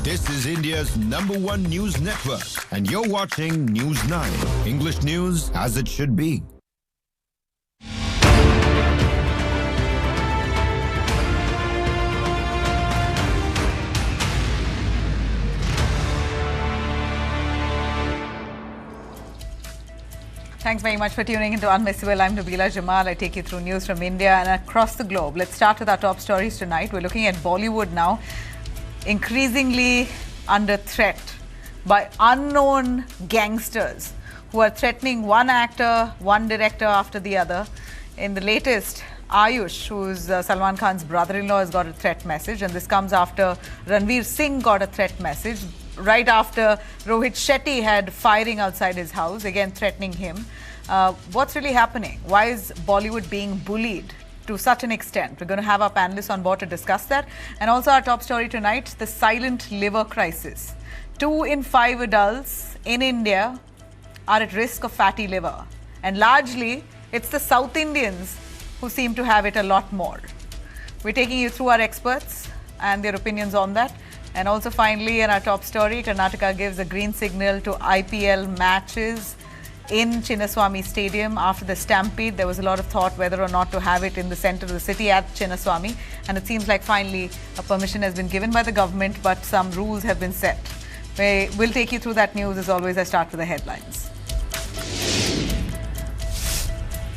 This is India's #1 news network, and you're watching News 9. English news as it should be. Thanks very much for tuning into Unmissable. I'm Nabila Jamal. I take you through news from India and across the globe. Let's start with our top stories tonight. We're looking at Bollywood now, increasingly under threat by unknown gangsters who are threatening one actor, one director after the other. In the latest, Ayush, who's Salman Khan's brother-in-law, has got a threat message, and this comes after Ranveer Singh got a threat message right after Rohit Shetty had firing outside his house, again threatening him. What's really happening? Why is Bollywood being bullied to such an extent? We're going to have our panelists on board to discuss that. And also our top story tonight, the silent liver crisis. 2 in 5 adults in India are at risk of fatty liver. And largely, it's the South Indians who seem to have it a lot more. We're taking you through our experts and their opinions on that. And also finally, in our top story, Karnataka gives a green signal to IPL matches in Chinnaswamy Stadium. After the stampede, there was a lot of thought whether or not to have it in the center of the city at Chinnaswamy. And it seems like finally a permission has been given by the government, but some rules have been set. We'll take you through that news. As always, I start with the headlines.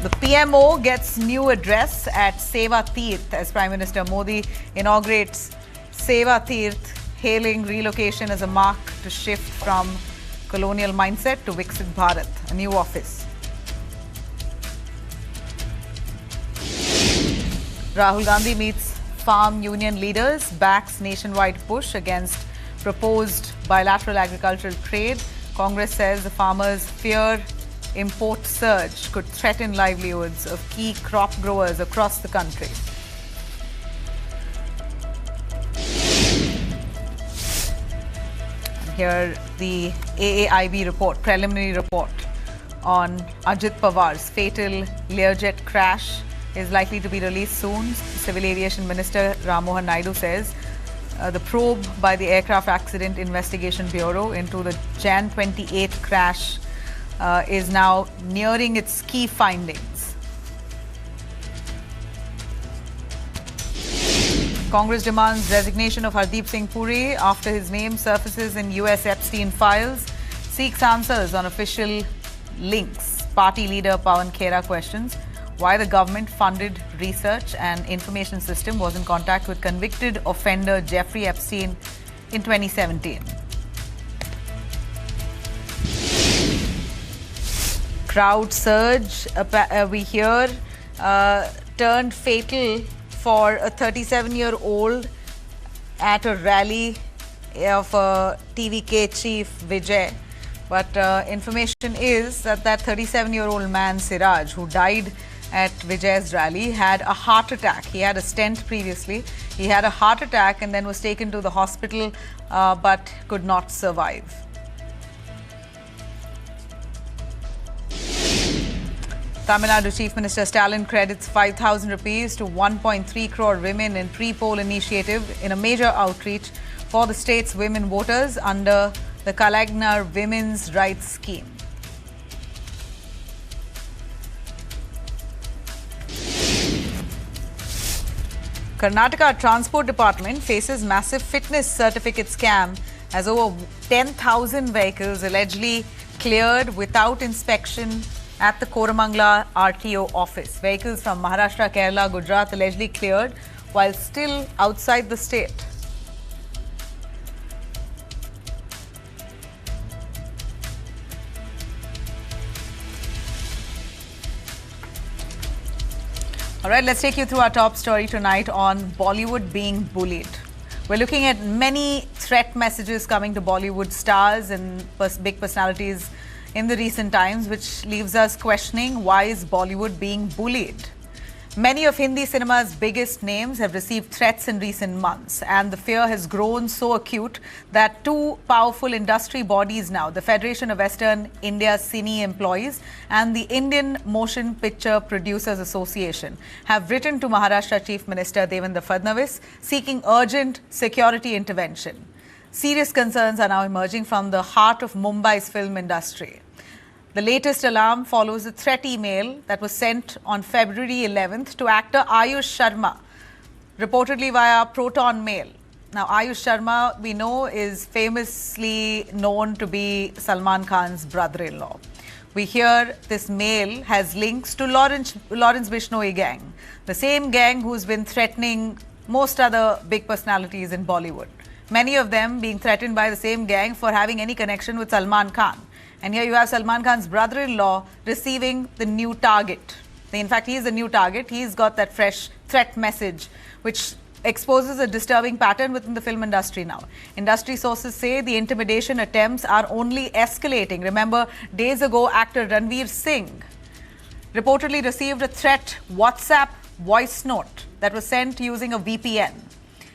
The PMO gets new address at Seva Tirth as Prime Minister Modi inaugurates Seva Tirth, hailing relocation as a mark to shift from colonial mindset to Viksit Bharat, a new office. Rahul Gandhi meets farm union leaders, backs nationwide push against proposed bilateral agricultural trade. Congress says the farmers fear import surge could threaten livelihoods of key crop growers across the country. Here, the AAIB report, preliminary report on Ajit Pawar's fatal Learjet crash is likely to be released soon. Civil Aviation Minister Ram Mohan Naidu says the probe by the Aircraft Accident Investigation Bureau into the Jan 28 crash is now nearing its key findings. Congress demands resignation of Hardeep Singh Puri after his name surfaces in US Epstein files. Seeks answers on official links. Party leader Pawan Khera questions why the government-funded research and information system was in contact with convicted offender Jeffrey Epstein in 2017. Crowd surge, we hear, turned fatal for a 37-year-old at a rally of TVK chief Vijay. But information is that 37-year-old man Siraj, who died at Vijay's rally, had a heart attack. He had a stent previously. He had a heart attack and then was taken to the hospital but could not survive. Tamil Nadu Chief Minister Stalin credits 5,000 rupees to 1.3 crore women in pre-poll initiative in a major outreach for the state's women voters under the Kalagnar Women's Rights Scheme. Karnataka Transport Department faces massive fitness certificate scam as over 10,000 vehicles allegedly cleared without inspection at the Koramangala RTO office. Vehicles from Maharashtra, Kerala, Gujarat allegedly cleared while still outside the state. All right, let's take you through our top story tonight on Bollywood being bullied. We're looking at many threat messages coming to Bollywood stars and big personalities in the recent times, which leaves us questioning why is Bollywood being bullied. Many of Hindi cinema's biggest names have received threats in recent months, and the fear has grown so acute that 2 powerful industry bodies now, the Federation of Western India's Cine Employees and the Indian Motion Picture Producers Association, have written to Maharashtra Chief Minister Devendra Fadnavis seeking urgent security intervention. Serious concerns are now emerging from the heart of Mumbai's film industry. The latest alarm follows a threat email that was sent on February 11th to actor Ayush Sharma, reportedly via Proton Mail. Now, Ayush Sharma, we know, is famously known to be Salman Khan's brother-in-law. We hear this mail has links to Lawrence Bishnoi gang, the same gang who's been threatening most other big personalities in Bollywood. Many of them being threatened by the same gang for having any connection with Salman Khan. And here you have Salman Khan's brother-in-law receiving the new target. In fact, he is the new target. He's got that fresh threat message, which exposes a disturbing pattern within the film industry now. Industry sources say the intimidation attempts are only escalating. Remember, days ago, actor Ranveer Singh reportedly received a threat WhatsApp voice note that was sent using a VPN.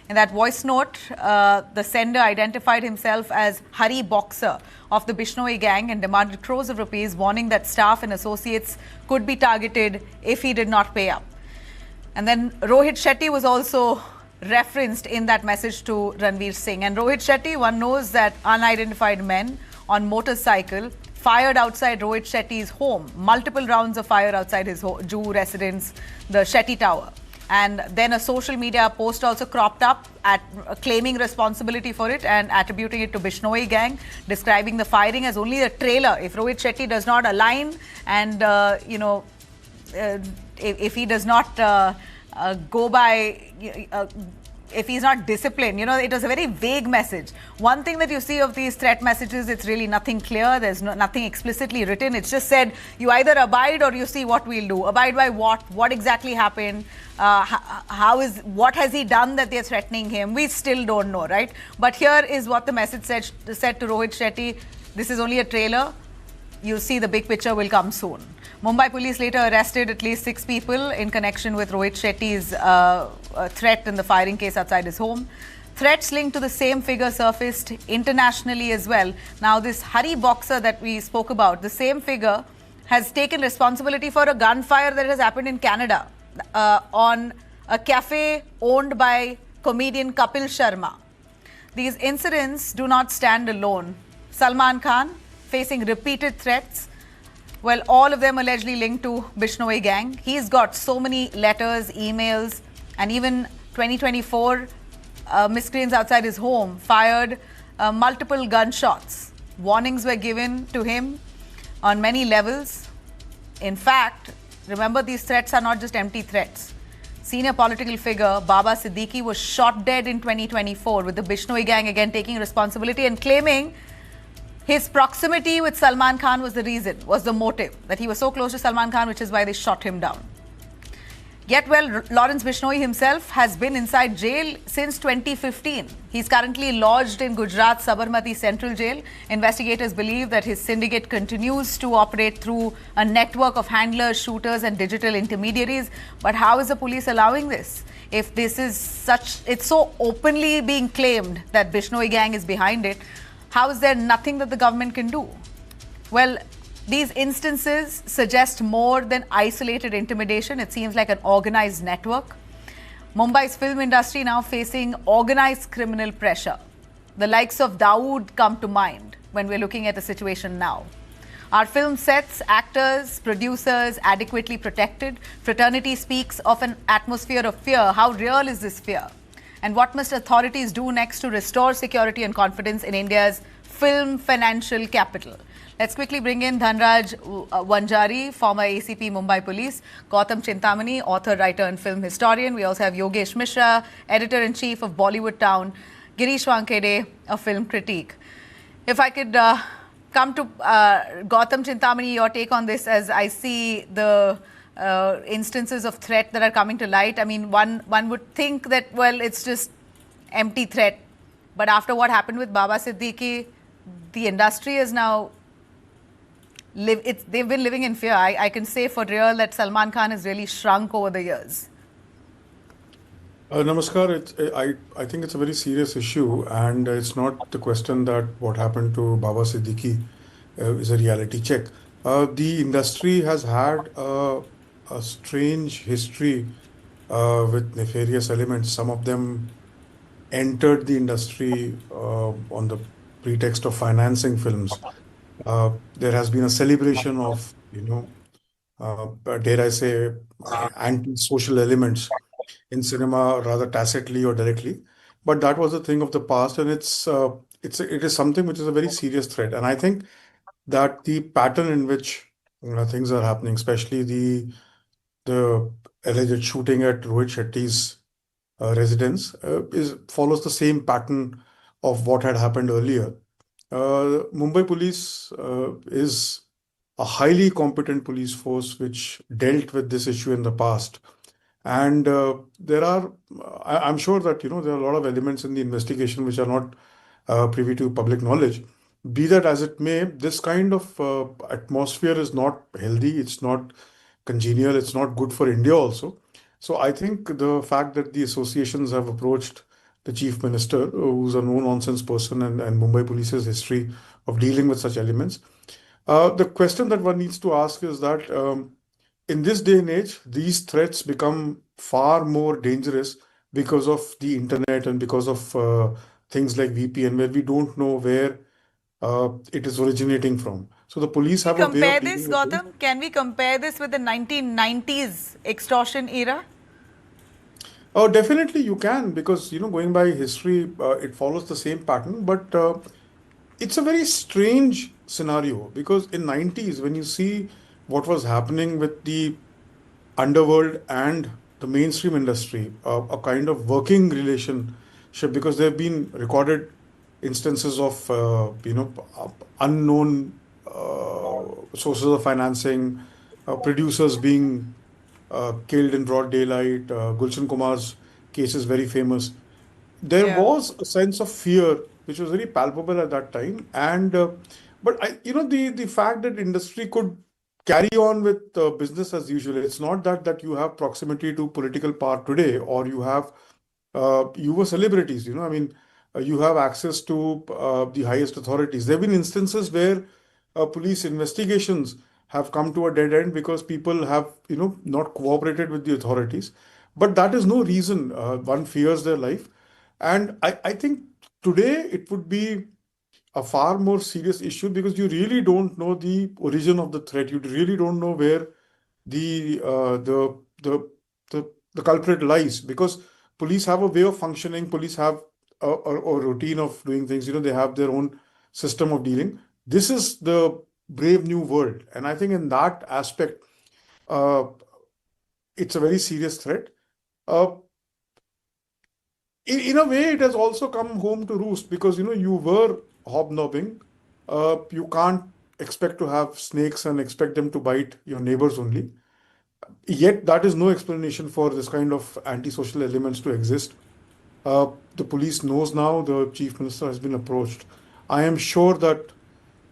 In that voice note, the sender identified himself as Hari Boxer of the Bishnoi gang and demanded crores of rupees, warning that staff and associates could be targeted if he did not pay up. And then Rohit Shetty was also referenced in that message to Ranveer Singh. And Rohit Shetty, one knows that unidentified men on motorcycle fired outside Rohit Shetty's home. Multiple rounds of fire outside his Jew residence, the Shetty Tower. And then a social media post also cropped up claiming responsibility for it and attributing it to Bishnoi gang, describing the firing as only a trailer. If Rohit Shetty does not align and, if he does not go by, if he's not disciplined, it was a very vague message. One thing that you see of these threat messages, it's really nothing clear. There's nothing explicitly written. It's just said, you either abide or you see what we'll do. Abide by what? What exactly happened? What has he done that they're threatening him? We still don't know, right? But here is what the message said to Rohit Shetty. This is only a trailer. You'll see the big picture will come soon. Mumbai police later arrested at least 6 people in connection with Rohit Shetty's threat in the firing case outside his home. Threats linked to the same figure surfaced internationally as well. Now, this Hari Boxer that we spoke about, the same figure has taken responsibility for a gunfire that has happened in Canada on a cafe owned by comedian Kapil Sharma. These incidents do not stand alone. Salman Khan facing repeated threats. Well, all of them allegedly linked to Bishnoi gang. He's got so many letters, emails, and even 2024 miscreants outside his home fired multiple gunshots. Warnings were given to him on many levels. In fact, remember, these threats are not just empty threats. Senior political figure Baba Siddiqui was shot dead in 2024 with the Bishnoi gang again taking responsibility and claiming his proximity with Salman Khan was the reason, was the motive, that he was so close to Salman Khan, which is why they shot him down. Yet, well, Lawrence Bishnoi himself has been inside jail since 2015. He's currently lodged in Gujarat's Sabarmati Central Jail. Investigators believe that his syndicate continues to operate through a network of handlers, shooters and digital intermediaries. But how is the police allowing this? If this is it's so openly being claimed that Bishnoi gang is behind it, how is there nothing that the government can do? Well, these instances suggest more than isolated intimidation. It seems like an organized network. Mumbai's film industry now facing organized criminal pressure. The likes of Dawood come to mind when we're looking at the situation now. Are film sets, actors, producers adequately protected? Fraternity speaks of an atmosphere of fear. How real is this fear? And what must authorities do next to restore security and confidence in India's film financial capital? Let's quickly bring in Dhanraj Wanjari, former ACP Mumbai Police, Gautam Chintamani, author, writer and film historian. We also have Yogesh Mishra, editor-in-chief of Bollywood Town, Girish Wankede, a film critique. If I could come to Gautam Chintamani, your take on this as I see the instances of threat that are coming to light. I mean, one would think that, well, it's just empty threat. But after what happened with Baba Siddiqui, the industry is now, they've been living in fear. I can say for real that Salman Khan has really shrunk over the years. Namaskar. I think it's a very serious issue, and it's not the question that what happened to Baba Siddiqui is a reality check. The industry has had a strange history with nefarious elements, some of them entered the industry on the pretext of financing films. There has been a celebration of, dare I say, anti-social elements in cinema, rather tacitly or directly. But that was a thing of the past, and it is something which is a very serious threat. And I think that the pattern in which things are happening, especially the alleged shooting at Rohit Shetty's residence, is follows the same pattern of what had happened earlier. Mumbai police is a highly competent police force which dealt with this issue in the past. And there are, I'm sure that, there are a lot of elements in the investigation which are not privy to public knowledge. Be that as it may, this kind of atmosphere is not healthy, it's not congenial, it's not good for India also. So I think the fact that the associations have approached the chief minister, who's a no-nonsense person, and Mumbai Police's history of dealing with such elements. The question that one needs to ask is that in this day and age, these threats become far more dangerous because of the internet and because of things like VPN, where we don't know where it is originating from. So the police have a way Compare of this, dealing with it. Gautam? Can we compare this with the 1990s extortion era? Oh, definitely you can, because going by history, it follows the same pattern. But it's a very strange scenario, because in 90s, when you see what was happening with the underworld and the mainstream industry, a kind of working relationship, because there have been recorded instances of unknown sources of financing, producers being killed in broad daylight. Gulshan Kumar's case is very famous. There Yeah. was a sense of fear which was very palpable at that time, and but the fact that industry could carry on with business as usual. It's not that you have proximity to political power today, or you were celebrities. I mean, you have access to the highest authorities. There have been instances where police investigations have come to a dead end because people have not cooperated with the authorities. But that is no reason one fears their life. And I think today it would be a far more serious issue, because you really don't know the origin of the threat. You really don't know where the uh, the the the culprit lies, because police have a way of functioning. Police have a routine of doing things. They have their own system of dealing. This is the brave new world, and I think in that aspect, uh, it's a very serious threat. Uh, in a way, it has also come home to roost, because you were hobnobbing. You can't expect to have snakes and expect them to bite your neighbors only. Yet that is no explanation for this kind of antisocial elements to exist. The police knows now. The chief minister has been approached. I am sure that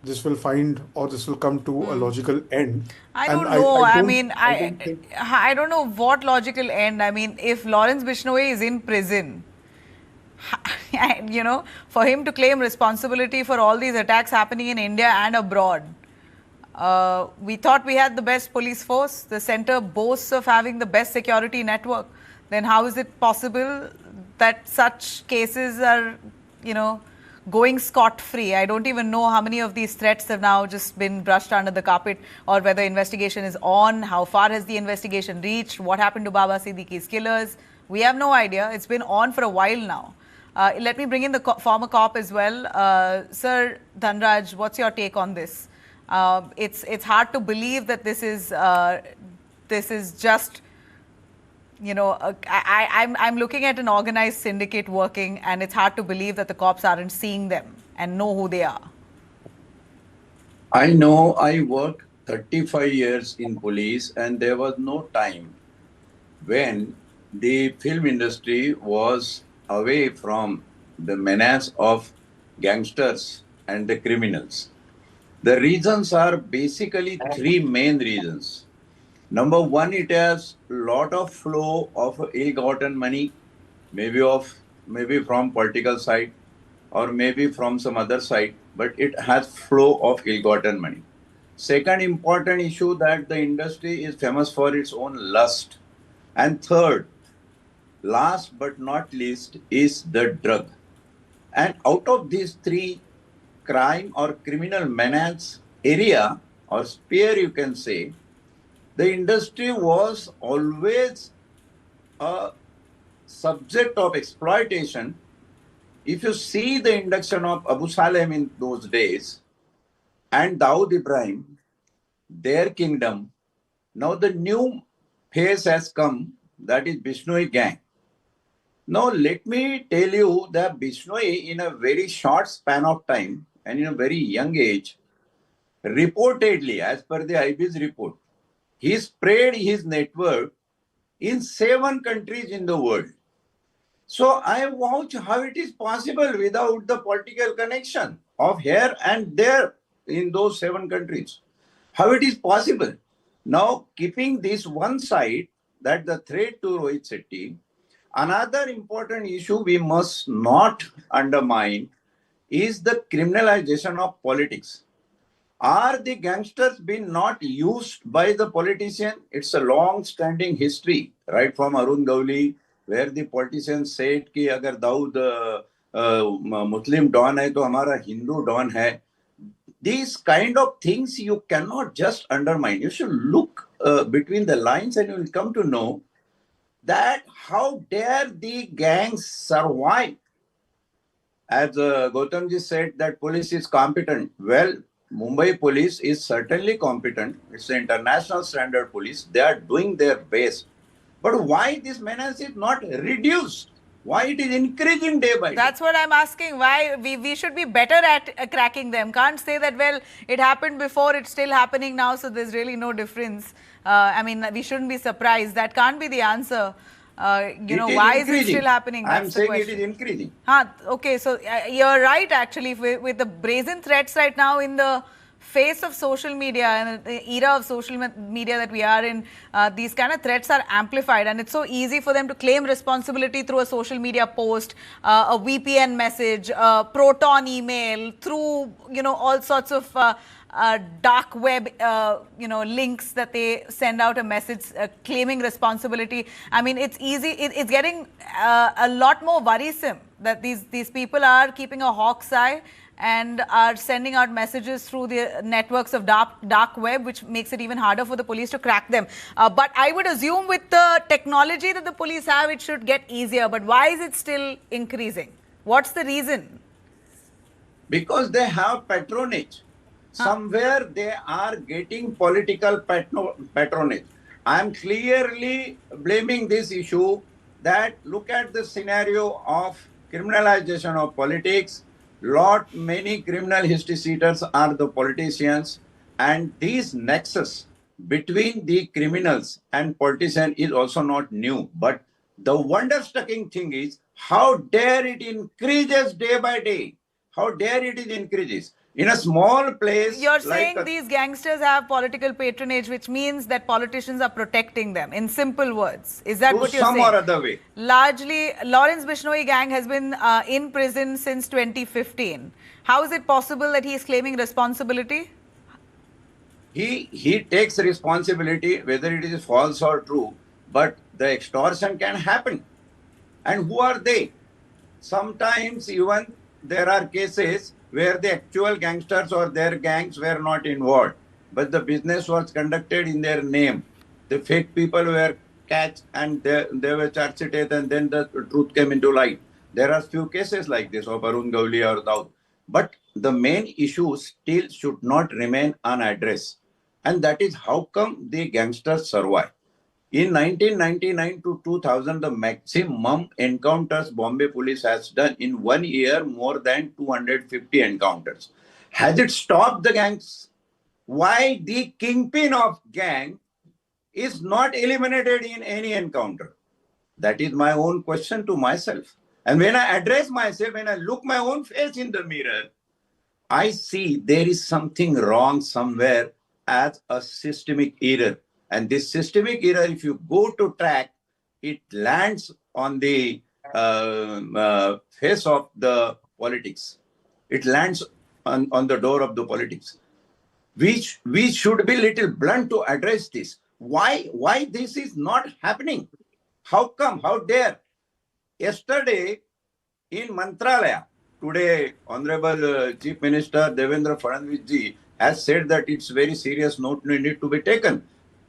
this will come to a logical end. I And don't I, know. I I don't mean, I don't think. I don't know what logical end. I mean, if Lawrence Bishnoi is in prison, and, for him to claim responsibility for all these attacks happening in India and abroad, we thought we had the best police force. The center boasts of having the best security network. Then how is it possible that such cases are, going scot-free? I don't even know how many of these threats have now just been brushed under the carpet, or whether investigation is on. How far has the investigation reached? What happened to Baba Siddiqui's killers? We have no idea. It's been on for a while now. Let me bring in the former cop as well. Sir Dhanraj, what's your take on this? It's hard to believe that this is just, I'm looking at an organized syndicate working, and it's hard to believe that the cops aren't seeing them and know who they are. I know. I worked 35 years in police, and there was no time when the film industry was away from the menace of gangsters and the criminals. The reasons are basically three main reasons. Number one, it has a lot of flow of ill-gotten money, maybe from political side, or maybe from some other side, but it has flow of ill-gotten money. Second important issue, that the industry is famous for its own lust. And third, last but not least is the drug. And out of these three crime or criminal menace area or sphere, you can say, the industry was always a subject of exploitation. If you see the induction of Abu Salem in those days and Dawood Ibrahim, their kingdom, now the new phase has come, that is Bishnoi gang. Now let me tell you that Bishnoi, in a very short span of time and in a very young age, reportedly, as per the IB's report, he spread his network in 7 countries in the world. So I watch how it is possible without the political connection of here and there in those 7 countries. How it is possible. Now, keeping this one side, that the threat to Rohit Shetty, another important issue we must not undermine is the criminalization of politics. Are the gangsters being not used by the politician? It's a long-standing history, right from Arun Gowli, where the politicians said कि अगर Dawood Muslim don है तो हमारा Hindu don है. These kind of things you cannot just undermine. You should look between the lines and you will come to know that how dare the gangs survive. As Gautamji said that police is competent. Well, Mumbai police is certainly competent. It's an international standard police. They are doing their best. But why this menace is not reduced? Why it is increasing day by day? That's what I'm asking. Why we should be better at cracking them. Can't say that, well, it happened before, it's still happening now, so there's really no difference. I mean, we shouldn't be surprised. That can't be the answer. You know, why is it still happening? I'm saying it is increasing. Okay, so you're right, actually. With the brazen threats right now in the face of social media and the era of social media that we are in, these kind of threats are amplified, and it's so easy for them to claim responsibility through a social media post, a VPN message, a Proton email, through, you know, all sorts of dark web, you know, links that they send out a message claiming responsibility. I mean, it's easy. It's getting a lot more worrisome that these people are keeping a hawk's eye and are sending out messages through the networks of dark web, which makes it even harder for the police to crack them. But I would assume with the technology that the police have, it should get easier. But why is it still increasing? What's the reason? Because they have patronage. Somewhere they are getting political patronage. I'm clearly blaming this issue that look at the scenario of criminalization of politics. Many criminal history seekers are the politicians, and this nexus between the criminals and politicians is also not new. But the wonder-striking thing is how dare it increases day by day. How dare it increases. In a small place. You're saying these gangsters have political patronage, which means that politicians are protecting them, in simple words. Is that what you're saying? Some or other way. Largely, Lawrence Bishnoi gang has been in prison since 2015. How is it possible that he is claiming responsibility? He takes responsibility, whether it is false or true, but the extortion can happen. And who are they? Sometimes even there are cases where the actual gangsters or their gangs were not involved, but the business was conducted in their name. The fake people were catched and they were charged, and then the truth came into light. There are few cases like this of Arun Gowli or Daud. But the main issue still should not remain unaddressed. And that is how come the gangsters survive. In 1999 to 2000, the maximum encounters Bombay police has done in 1 year, more than 250 encounters. Has it stopped the gangs? Why the kingpin of gang is not eliminated in any encounter? That is my own question to myself. And when I address myself, when I look my own face in the mirror, I see there is something wrong somewhere as a systemic error. And this systemic error, if you go to track, it lands on the face of the politics. It lands on the door of the politics. We should be little blunt to address this. Why this is not happening? How come? How dare? yesterday in Mantralaya, today, Honorable Chief Minister Devendra Fadnavis ji has said that it's very serious note need to be taken.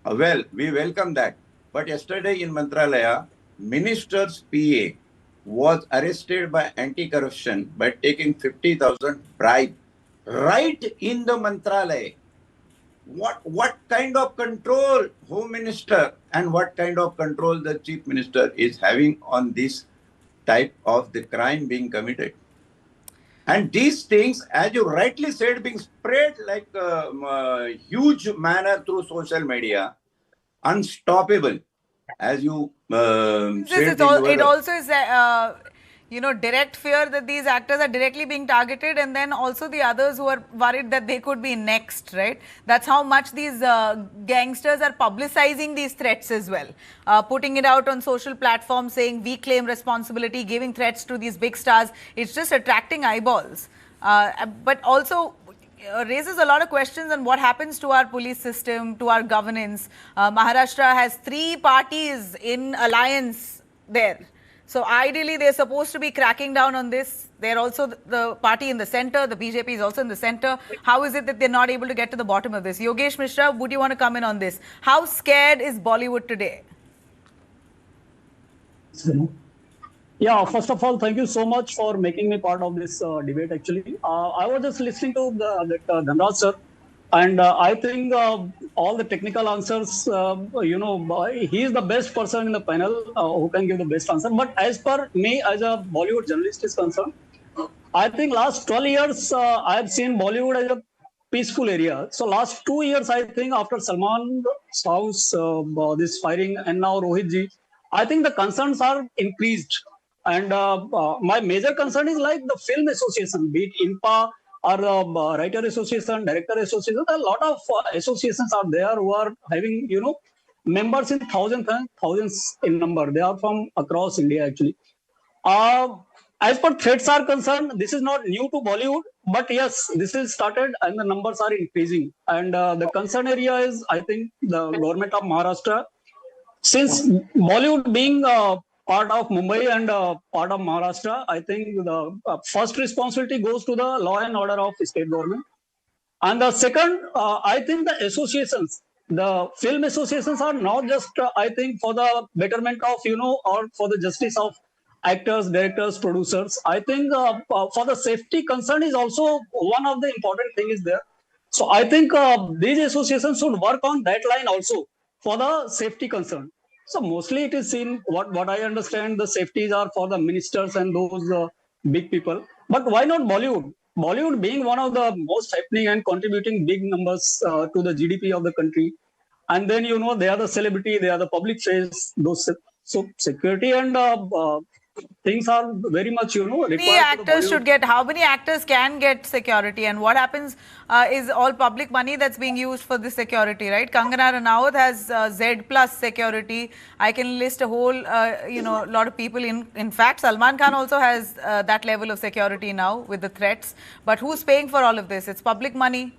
Well, we welcome that. But yesterday in Mantralaya, Minister's PA was arrested by anti-corruption by taking 50,000 bribe right in the Mantralaya. What kind of control Home Minister and what kind of control the Chief Minister is having on this type of the crime being committed? And these things, as you rightly said, being spread like a huge manner through social media, unstoppable, as you said. It also is, direct fear that these actors are directly being targeted, and then also the others who are worried that they could be next, right? That's how much these gangsters are publicizing these threats as well. Putting it out on social platforms saying we claim responsibility, giving threats to these big stars. It's just attracting eyeballs. But also raises a lot of questions on what happens to our police system, to our governance. Maharashtra has 3 parties in alliance there. So ideally, they're supposed to be cracking down on this. They're also the party in the center. The BJP is also in the center. How is it that they're not able to get to the bottom of this? Yogesh Mishra, would you want to come in on this? How scared is Bollywood today? Yeah, first of all, thank you so much for making me part of this debate, actually. I was just listening to Dhanraj sir, and I think all the technical answers, he is the best person in the panel who can give the best answer. But as per me, as a Bollywood journalist is concerned, I think last 12 years, I have seen Bollywood as a peaceful area. So last 2 years, I think after Salman's house, this firing, and now Rohit ji, I think the concerns are increased. And my major concern is like the film association, be it INPA or the writer association, director association. A lot of associations are there who are having, members in thousands in number. They are from across India, actually. As per threats are concerned, this is not new to Bollywood, but yes, this is started and the numbers are increasing. And the concern area is, I think, the government of Maharashtra. Since Bollywood being part of Mumbai and part of Maharashtra, I think the first responsibility goes to the law and order of state government. And the second, I think the associations, the film associations are not just, I think, for the betterment of, or for the justice of actors, directors, producers. I think for the safety concern is also one of the important things is there. So I think these associations should work on that line also for the safety concern. So mostly it is seen, what I understand, the safeties are for the ministers and those big people. But why not Bollywood? Bollywood being one of the most happening and contributing big numbers to the GDP of the country. And then, they are the celebrity, they are the public face, those. So security and things are very much, required. How many actors can get security, and what happens is all public money that's being used for this security, right? Kangana Ranaut has Z plus security. I can list a whole, lot of people. In fact, Salman Khan also has that level of security now with the threats. But who's paying for all of this? It's public money.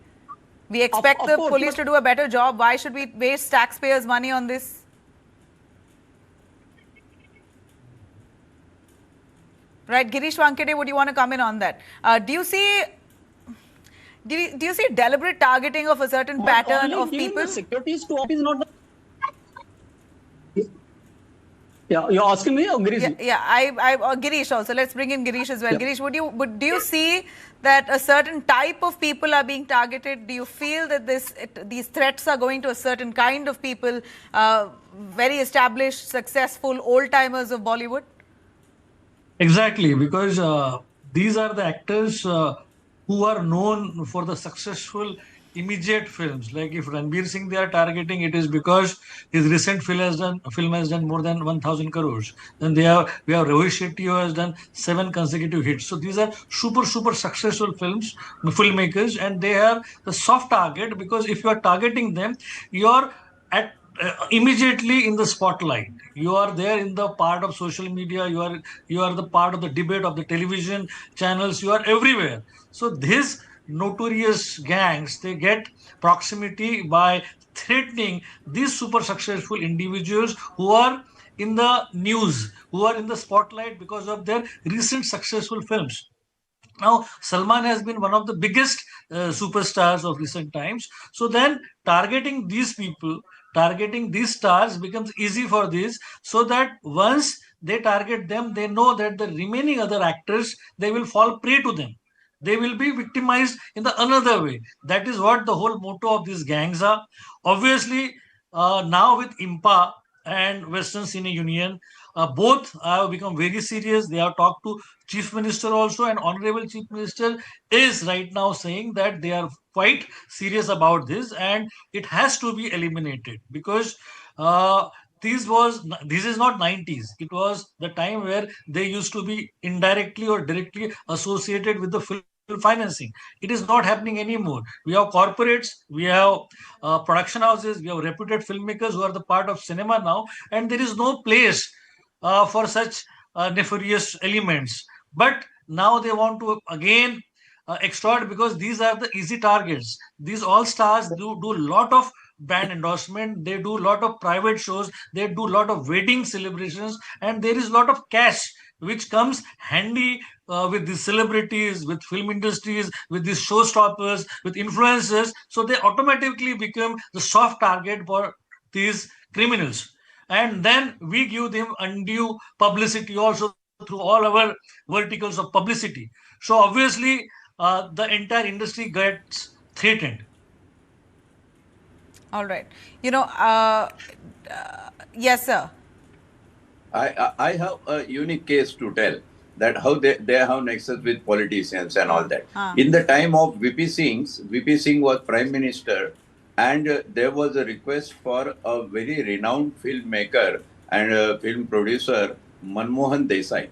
We expect the police to do a better job. Why should we waste taxpayers' money on this? Right, Girish Wankade, would you want to come in on that? Do you see deliberate targeting of a certain pattern of people? Securities to office not. Yeah, you're asking me or Girish? Girish also. Let's bring in Girish as well. Yeah. Girish, do you see that a certain type of people are being targeted? Do you feel that these threats are going to a certain kind of people, very established, successful, old-timers of Bollywood? Exactly, because these are the actors who are known for the successful immediate films. Like if Ranveer Singh they are targeting, it is because his recent film has done more than 1,000 crores. Then we have Rohit Shetty who has done 7 consecutive hits. So these are super successful filmmakers, and they are the soft target, because if you are targeting them, you are at immediately in the spotlight. You are there in the part of social media. You are the part of the debate of the television channels. You are everywhere. So these notorious gangs, they get proximity by threatening these super successful individuals who are in the news, who are in the spotlight because of their recent successful films. Now, Salman has been one of the biggest superstars of recent times. So then targeting these people, targeting these stars becomes easy for this, so that once they target them, they know that the remaining other actors, they will fall prey to them. They will be victimized in the another way. That is what the whole motto of these gangs are. Obviously, now with IMPA and Western Cine Union, both have become very serious. They have talked to Chief Minister also, and Honorable Chief Minister is right now saying that they are quite serious about this, and it has to be eliminated, because this is not 90s. It was the time where they used to be indirectly or directly associated with the film financing. It is not happening anymore. We have corporates, we have production houses, we have reputed filmmakers who are the part of cinema now, and there is no place for such nefarious elements. But now they want to again extort, because these are the easy targets. These all stars do a lot of brand endorsement, they do a lot of private shows, they do a lot of wedding celebrations, and there is a lot of cash which comes handy with these celebrities, with film industries, with these showstoppers, with influencers. So they automatically become the soft target for these criminals. And then we give them undue publicity also through all our verticals of publicity. So obviously, the entire industry gets threatened. All right. Yes, sir. I have a unique case to tell, that how they have nexus with politicians and all that. In the time of VP Singh was Prime Minister, and there was a request for a very renowned filmmaker and a film producer, Manmohan Desai.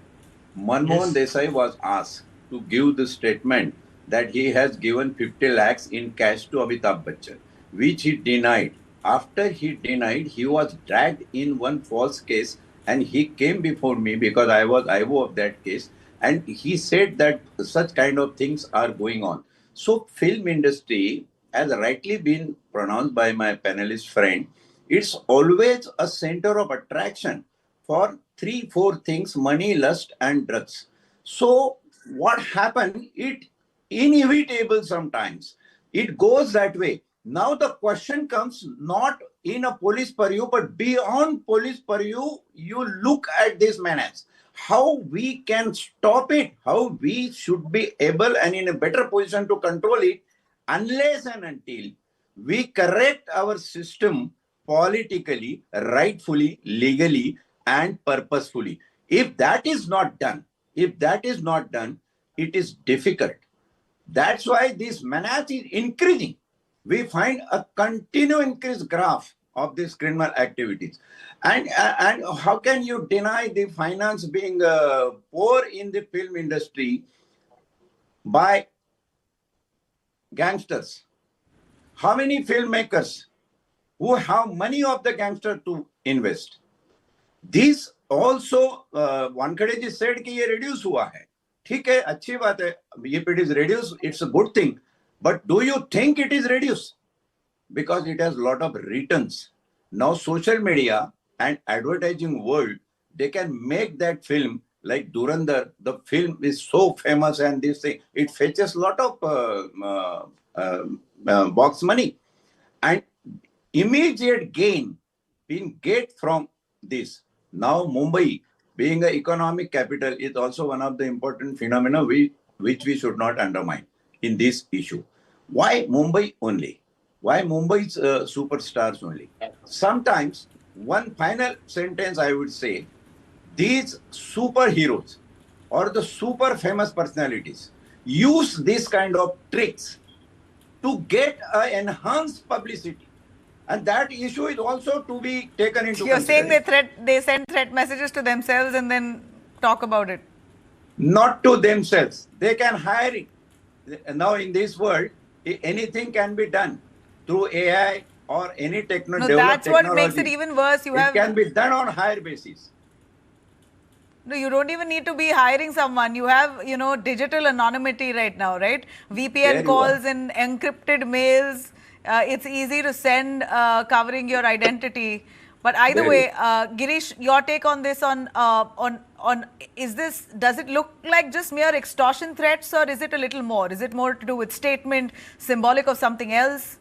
Manmohan Desai was asked to give the statement that he has given 50 lakhs in cash to Amitabh Bachchan, which he denied. After he denied, he was dragged in one false case, and he came before me because I was IO of that case, and he said that such kind of things are going on. So film industry, as rightly been pronounced by my panelist friend, it's always a center of attraction for 3-4 things: money, lust, and drugs. So what happened? It inevitable sometimes. It goes that way. Now the question comes not in a police purview, but beyond police purview. You look at this menace, how we can stop it, how we should be able and in a better position to control it, unless and until we correct our system politically, rightfully, legally, and purposefully. If that is not done, it is difficult. That's why this menace is increasing. We find a continuous increased graph of these criminal activities. And how can you deny the finance being poor in the film industry by gangsters? How many filmmakers who have money of the gangster to invest? This also, Wankhede ji said कि ये reduce हुआ है. ठीक है, अच्छी बात है. If it is reduced, it's a good thing. But do you think it is reduced? Because it has a lot of returns. Now social media and advertising world, they can make that film like Durandar. The film is so famous and this thing, it fetches a lot of box money. And immediate gain being get from this. Now Mumbai, being an economic capital, is also one of the important phenomena which we should not undermine in this issue. Why Mumbai only? Why Mumbai's superstars only? Sometimes, one final sentence I would say, these superheroes or the super famous personalities use this kind of tricks to get enhanced publicity. And that issue is also to be taken into consideration. You're saying they send threat messages to themselves and then talk about it? Not to themselves. They can hire it. Now in this world, anything can be done through AI or any technology. No, that's what makes it even worse. It can be done on higher basis. No, you don't even need to be hiring someone. You have, digital anonymity right now, right? VPN calls and encrypted mails. It's easy to send covering your identity. But either Very- way, Girish, your take on this is this, does it look like just mere extortion threats, or is it a little more? Is it more to do with statement, symbolic of something else?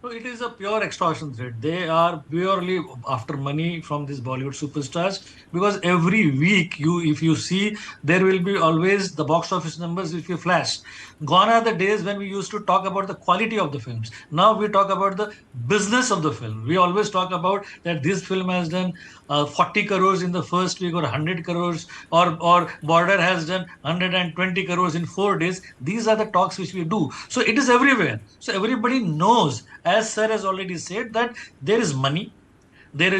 So it is a pure extortion threat. They are purely after money from these Bollywood superstars, because every week if you see, there will be always the box office numbers which will flash. Gone are the days when we used to talk about the quality of the films. Now we talk about the business of the film. We always talk about that this film has done 40 crores in the first week, or 100 crores, or Border has done 120 crores in 4 days. These are the talks which we do. So it is everywhere. So everybody knows, as sir has already said, that there is money. There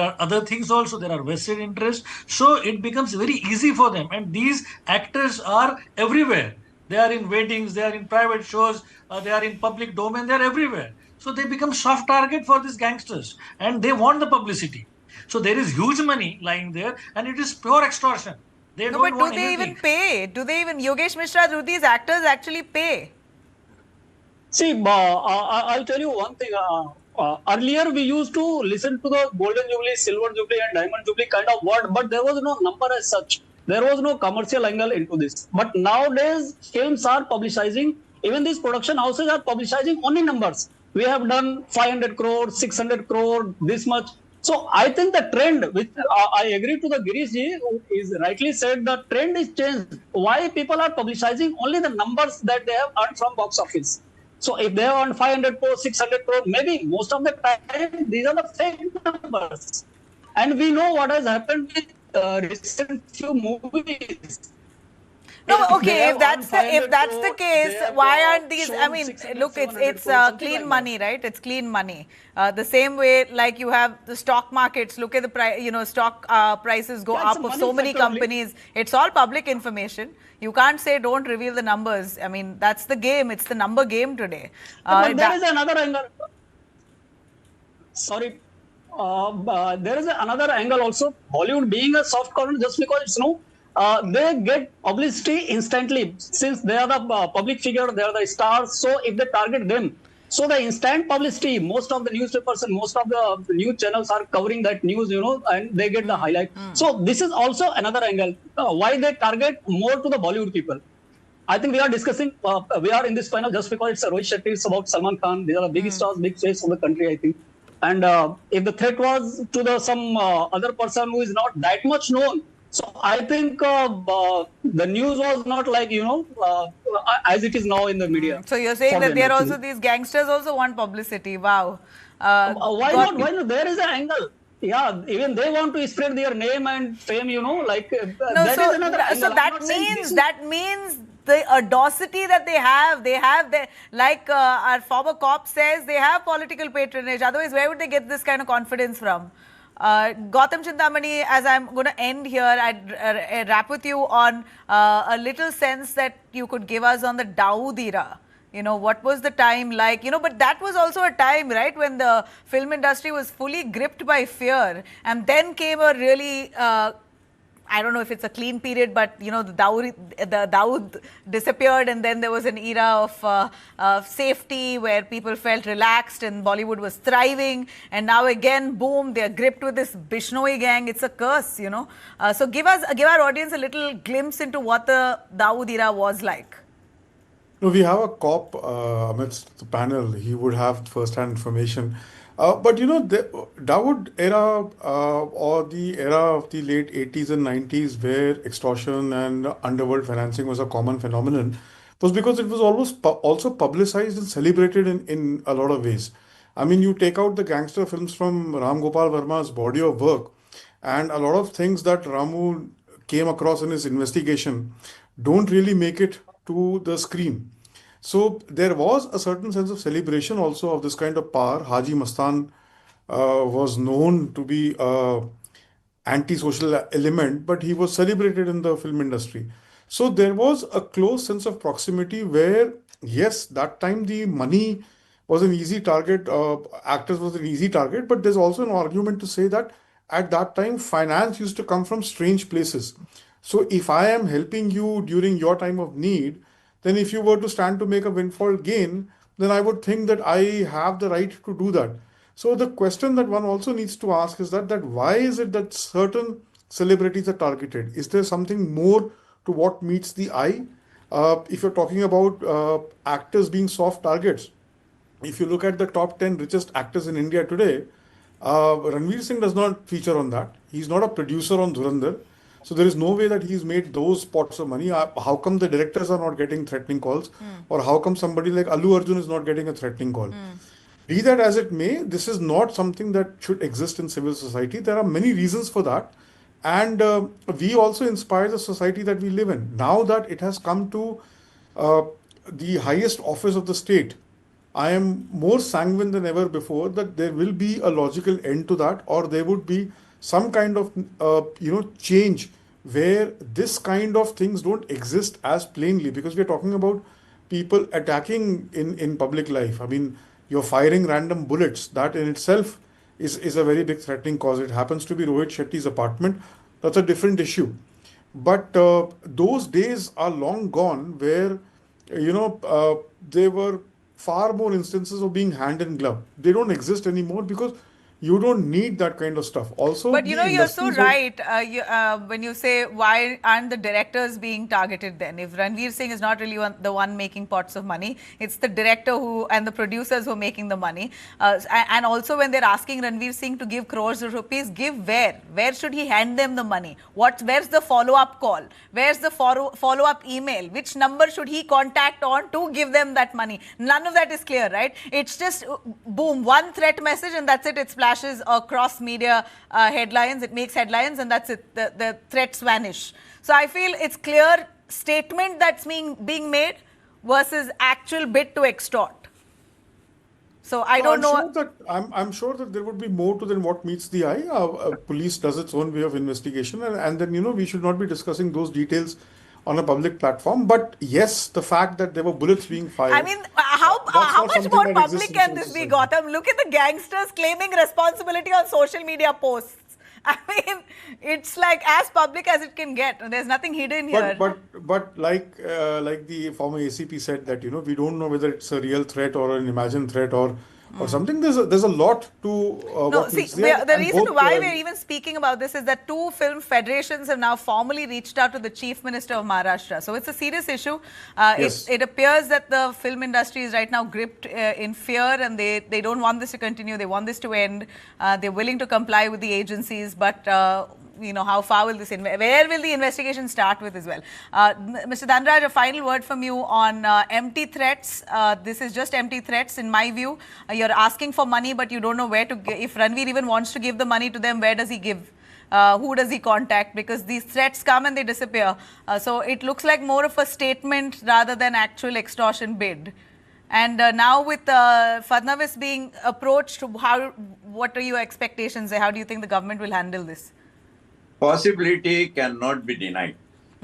are other things also. There are vested interests. So it becomes very easy for them. And these actors are everywhere. They are in weddings, they are in private shows, they are in public domain, they are everywhere. So they become soft target for these gangsters, and they want the publicity. So there is huge money lying there, and it is pure extortion. They No, don't but want do they anything. even pay? Do they even, Yogesh Mishra, do these actors actually pay? See, I'll tell you one thing. Earlier, we used to listen to the Golden Jubilee, Silver Jubilee, and Diamond Jubilee kind of word, but there was no number as such. There was no commercial angle into this. But nowadays, films are publicizing, even these production houses are publicizing only numbers. We have done 500 crore, 600 crore, this much. So I think the trend, which I agree to the Girish ji, who is rightly said, the trend is changed. Why people are publicizing only the numbers that they have earned from box office? So if they have earned 500 crore, 600 crore, maybe most of the time these are the fake numbers. And we know what has happened with recent few movies. No, If they okay, have if that's earned if 500 that's the crore, case, they have, why aren't these? I shown mean, 600, look, it's 700 crore, something clean like money, right? It's clean money. The same way, like you have the stock markets. Look at the price. You know, stock prices go Yeah, it's up a of money so many factor only. companies. It's all public information. You can't say don't reveal the numbers. I mean, that's the game. It's the number game today. But there is another angle. Sorry. There is another angle also. Bollywood being a soft corner, just because it's they get publicity instantly, since they are the public figure, they are the stars. So if they target them, so the instant publicity, most of the newspapers and most of the news channels are covering that news, and they get the highlight. So this is also another angle. Why they target more to the Bollywood people. I think we are discussing, we are in this panel just because it's a Rohit Shetty, it's about Salman Khan. These are the big stars, big face of the country, I think. And if the threat was to some other person who is not that much known, so I think the news was not like, as it is now in the media. So you're saying for that them, they're actually. also, these gangsters also want publicity. Wow. Why got not? Why not? There is an angle. Yeah, even they want to spread their name and fame, like No, that so, is another angle. so I'm that not saying means this- the audacity that they have the, like our former cop says, they have political patronage. Otherwise, where would they get this kind of confidence from? Gautam Chintamani, as I'm going to end here, I'd wrap with you on a little sense that you could give us on the Dawood era. What was the time like? But that was also a time, right, when the film industry was fully gripped by fear. And then came a really, I don't know if it's a clean period, but, the Dawood disappeared, and then there was an era of safety where people felt relaxed and Bollywood was thriving. And now again, boom, they're gripped with this Bishnoi gang. It's a curse, So give our audience a little glimpse into what the Dawood era was like. No, we have a cop amidst the panel. He would have first-hand information. But the Dawood era or the era of the late 80s and 90s, where extortion and underworld financing was a common phenomenon, was because it was always also publicized and celebrated in a lot of ways. I mean, you take out the gangster films from Ram Gopal Verma's body of work, and a lot of things that Ramu came across in his investigation don't really make it to the screen. So there was a certain sense of celebration also of this kind of power. Haji Mastan was known to be an anti-social element, but he was celebrated in the film industry. So there was a close sense of proximity where, yes, that time the money was an easy target, actors was an easy target, but there's also an argument to say that at that time, finance used to come from strange places. So if I am helping you during your time of need, then if you were to stand to make a windfall gain, then I would think that I have the right to do that. So the question that one also needs to ask is that why is it that certain celebrities are targeted? Is there something more to what meets the eye? If you're talking about actors being soft targets, if you look at the top 10 richest actors in India today, Ranveer Singh does not feature on that. He's not a producer on Dhurandhar. So there is no way that he's made those pots of money. How come the directors are not getting threatening calls? Or how come somebody like Allu Arjun is not getting a threatening call? Be that as it may, this is not something that should exist in civil society. There are many reasons for that. And we also inspire the society that we live in. Now that it has come to the highest office of the state, I am more sanguine than ever before that there will be a logical end to that, or there would be some kind of change where this kind of things don't exist as plainly, because we are talking about people attacking in public life. I mean, you're firing random bullets. That in itself is a very big threatening cause. It happens to be Rohit Shetty's apartment. That's a different issue. But those days are long gone where, there were far more instances of being hand in glove. They don't exist anymore because you don't need that kind of stuff. Also, but you're so right when you say why aren't the directors being targeted then? If Ranveer Singh is not really the one making pots of money, it's the director and the producers who are making the money. And also when they're asking Ranveer Singh to give crores of rupees, give where? Where should he hand them the money? Where's the follow-up call? Where's the follow-up email? Which number should he contact on to give them that money? None of that is clear, right? It's just boom, one threat message and that's it. It's flashes across media headlines, it makes headlines and that's it, the threats vanish. So I feel it's clear statement that's being made versus actual bid to extort. So I don't know. I'm sure that there would be more to than what meets the eye. Police does its own way of investigation and then, we should not be discussing those details on a public platform. But yes, the fact that there were bullets being fired. I mean, how much more public can this be, Gautam? Look at the gangsters claiming responsibility on social media posts. I mean, it's like as public as it can get. There's nothing hidden here. But like the former ACP said that, we don't know whether it's a real threat or an imagined threat or something. There's a lot to no, see, the reason why we're even speaking about this is that two film federations have now formally reached out to the Chief Minister of Maharashtra. So it's a serious issue. Yes. It appears that the film industry is right now gripped in fear and they don't want this to continue. They want this to end. They're willing to comply with the agencies, but how far will this where will the investigation start with as well? Mr. Dhanraj, a final word from you on empty threats. This is just empty threats in my view. You're asking for money, but you don't know where to give. If Ranveer even wants to give the money to them, where does he give? Who does he contact? Because these threats come and they disappear. So it looks like more of a statement rather than actual extortion bid. And now with Fadnavis being approached, what are your expectations? How do you think the government will handle this? Possibility cannot be denied.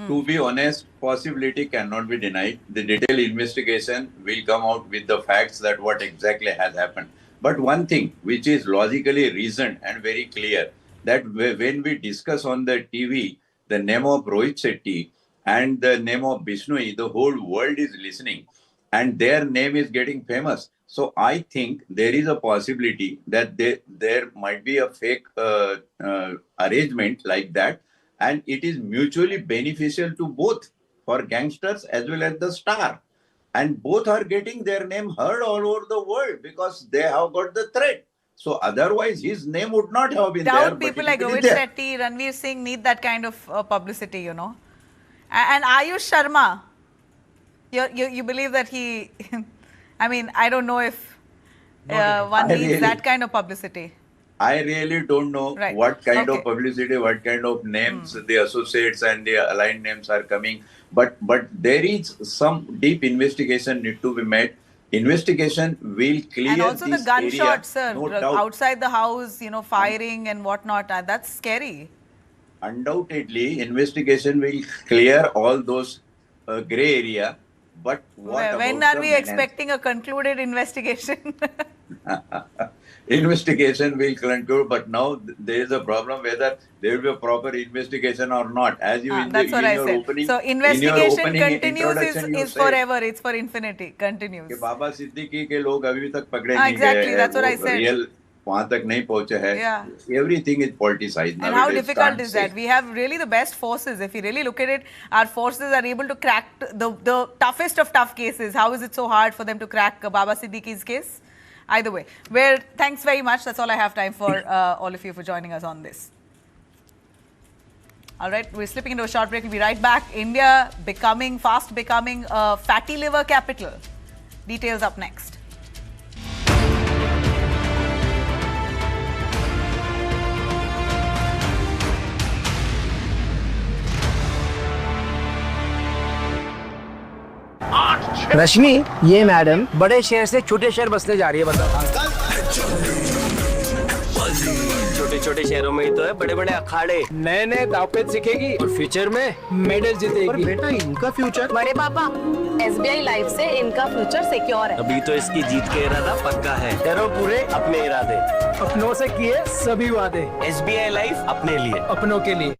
To be honest, possibility cannot be denied. The detailed investigation will come out with the facts that what exactly has happened. But one thing which is logically reasoned and very clear, that when we discuss on the TV the name of Rohit Shetty and the name of Bishnoi, the whole world is listening and their name is getting famous. So I think there is a possibility that there might be a fake arrangement like that, and it is mutually beneficial to both, for gangsters as well as the star. And both are getting their name heard all over the world because they have got the threat. So otherwise his name would not have been there. People like Rohit Shetty, Ranveer Singh need that kind of publicity, And Ayush Sharma, you believe that he... I mean, I don't know if one needs that kind of publicity. I really don't know what kind of publicity, what kind of names the associates and the aligned names are coming. But there is some deep investigation need to be made. Investigation will clear and also this the gunshots, sir, no outside the house, firing and whatnot. That's scary. Undoubtedly, investigation will clear all those grey area. But when are we expecting a concluded investigation? Investigation will conclude, but now there is a problem whether there will be a proper investigation or not. As you that's what I said. Opening, so investigation continues is forever. It's for infinity. Continues. Baba Siddiqui ke log abhi tak pakde nahi gaye. Exactly. That's what I said. Real वहां तक नहीं पहुंचे है. Yeah. Everything is politicized nowadays. And how difficult Can't is say. that? We have really the best forces. If you really look at it, our forces are able to crack the toughest of tough cases. How is it so hard for them to crack Baba Siddiqui's case? Either way. Thanks very much. That's all I have time for all of you for joining us on this. All right, we're slipping into a short break. We'll be right back. India fast becoming a fatty liver capital. Details up next. रश्मि, ये madam बड़े शहर से छोटे शहर बसने जा रही है, बताओ। छोटे छोटे शहरों में ही तो है बड़े बड़े अखाड़े, नए नए दावपेच सीखेगी और फ्यूचर में मेडल जीतेगी। और बेटा, इनका फ्यूचर? बड़े पापा, SBI लाइफ से इनका फ्यूचर सिक्योर है। अभी तो इसकी जीत के इरादा पक्का है। करो पूरे अपने इरादे, अपनों से किए सभी वादे। SBI लाइफ अपने लिए, अपनों के लिए।